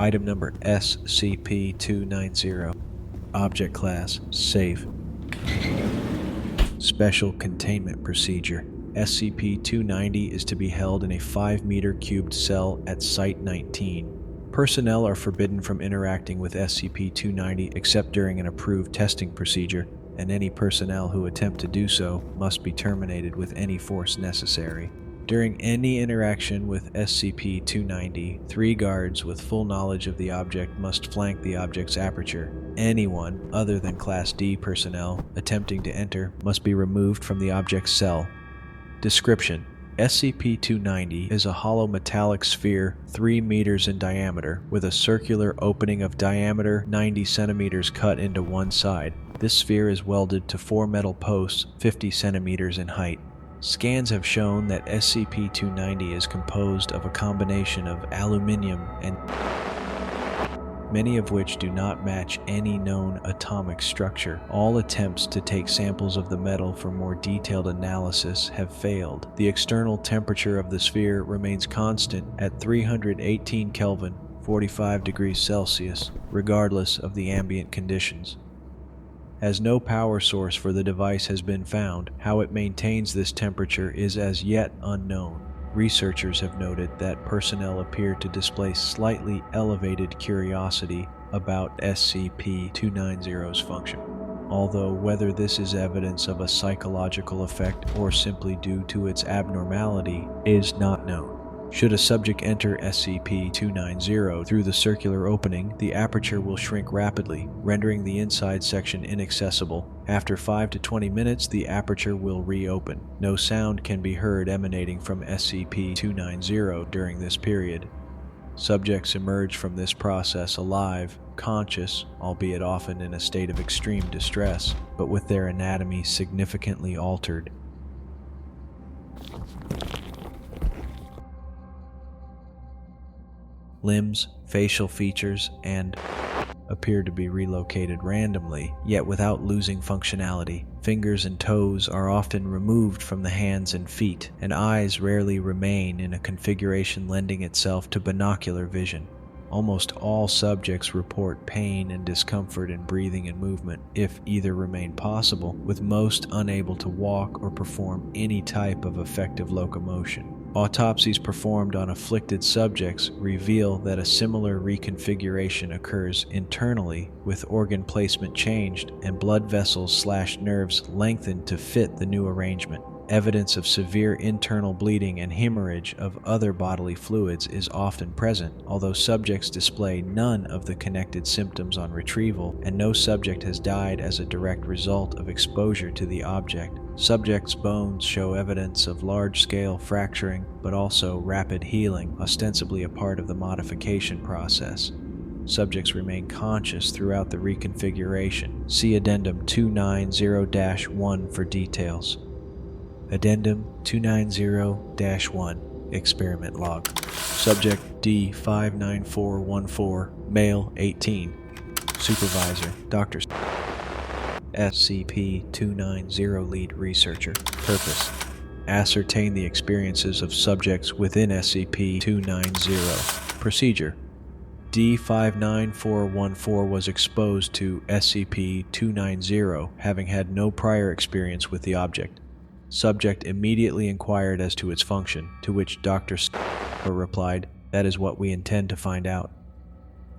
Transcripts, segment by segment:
Item number SCP-290. Object Class Safe. Special Containment Procedure. SCP-290 is to be held in a 5-meter cubed cell at Site-19. Personnel are forbidden from interacting with SCP-290 except during an approved testing procedure, and any personnel who attempt to do so must be terminated with any force necessary. During any interaction with SCP-290, 3 guards with full knowledge of the object must flank the object's aperture. Anyone other than Class D personnel attempting to enter must be removed from the object's cell. Description: SCP-290 is a hollow metallic sphere 3 meters in diameter with a circular opening of diameter 90 centimeters cut into one side. This sphere is welded to 4 metal posts 50 centimeters in height. Scans have shown that SCP-290 is composed of a combination of aluminium and many of which do not match any known atomic structure. All attempts to take samples of the metal for more detailed analysis have failed. The external temperature of the sphere remains constant at 318 Kelvin, 45 degrees Celsius, regardless of the ambient conditions. As no power source for the device has been found, how it maintains this temperature is as yet unknown. Researchers have noted that personnel appear to display slightly elevated curiosity about SCP-290's function, although whether this is evidence of a psychological effect or simply due to its abnormality is not known. Should a subject enter SCP-290 through the circular opening, the aperture will shrink rapidly, rendering the inside section inaccessible. After 5 to 20 minutes, the aperture will reopen. No sound can be heard emanating from SCP-290 during this period. Subjects emerge from this process alive, conscious, albeit often in a state of extreme distress, but with their anatomy significantly altered. Limbs, facial features, and appear to be relocated randomly, yet without losing functionality. Fingers and toes are often removed from the hands and feet, and eyes rarely remain in a configuration lending itself to binocular vision. Almost all subjects report pain and discomfort in breathing and movement, if either remain possible, with most unable to walk or perform any type of effective locomotion. Autopsies performed on afflicted subjects reveal that a similar reconfiguration occurs internally, with organ placement changed and blood vessels/nerves lengthened to fit the new arrangement. Evidence of severe internal bleeding and hemorrhage of other bodily fluids is often present, although subjects display none of the connected symptoms on retrieval, and no subject has died as a direct result of exposure to the object. Subjects' bones show evidence of large-scale fracturing, but also rapid healing, ostensibly a part of the modification process. Subjects remain conscious throughout the reconfiguration. See Addendum 290-1 for details. Addendum 290-1 Experiment Log. Subject D59414, male, 18. Supervisor, Dr. SCP-290 Lead Researcher. Purpose: ascertain the experiences of subjects within SCP-290. Procedure: D59414 was exposed to SCP-290, having had no prior experience with the object. Subject immediately inquired as to its function, to which Dr. replied, "That is what we intend to find out."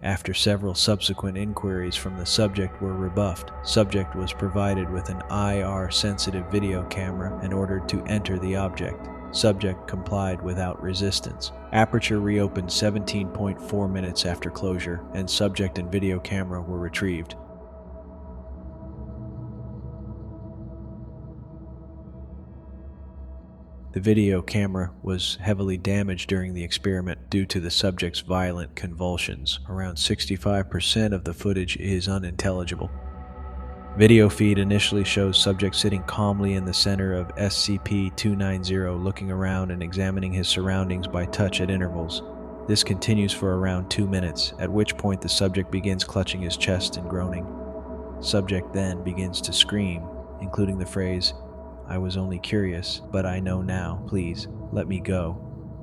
After several subsequent inquiries from the subject were rebuffed, subject was provided with an IR-sensitive video camera and ordered to enter the object. Subject complied without resistance. Aperture reopened 17.4 minutes after closure, and subject and video camera were retrieved. The video camera was heavily damaged during the experiment due to the subject's violent convulsions. Around 65% of the footage is unintelligible. Video feed initially shows subject sitting calmly in the center of SCP-290, looking around and examining his surroundings by touch at intervals. This continues for around 2 minutes, at which point the subject begins clutching his chest and groaning. Subject then begins to scream, including the phrase, "I was only curious, but I know now. Please, let me go."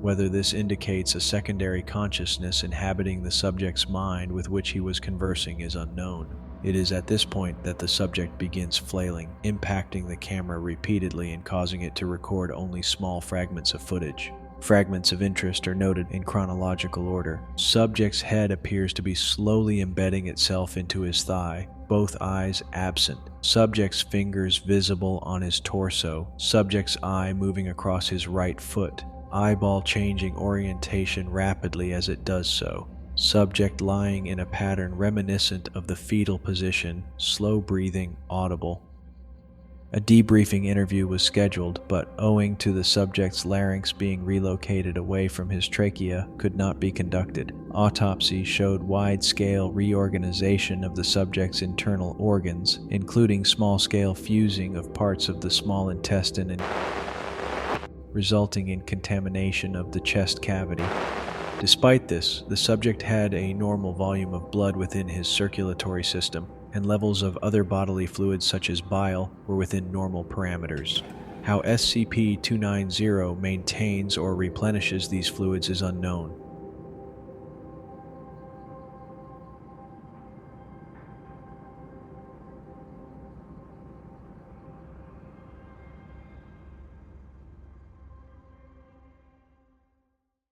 Whether this indicates a secondary consciousness inhabiting the subject's mind with which he was conversing is unknown. It is at this point that the subject begins flailing, impacting the camera repeatedly and causing it to record only small fragments of footage. Fragments of interest are noted in chronological order. Subject's head appears to be slowly embedding itself into his thigh, both eyes absent. Subject's fingers visible on his torso. Subject's eye moving across his right foot. Eyeball changing orientation rapidly as it does so. Subject lying in a pattern reminiscent of the fetal position, slow breathing, audible. A debriefing interview was scheduled, but owing to the subject's larynx being relocated away from his trachea, could not be conducted. Autopsy showed wide-scale reorganization of the subject's internal organs, including small-scale fusing of parts of the small intestine and resulting in contamination of the chest cavity. Despite this, the subject had a normal volume of blood within his circulatory system, and levels of other bodily fluids such as bile were within normal parameters. How SCP-290 maintains or replenishes these fluids is unknown.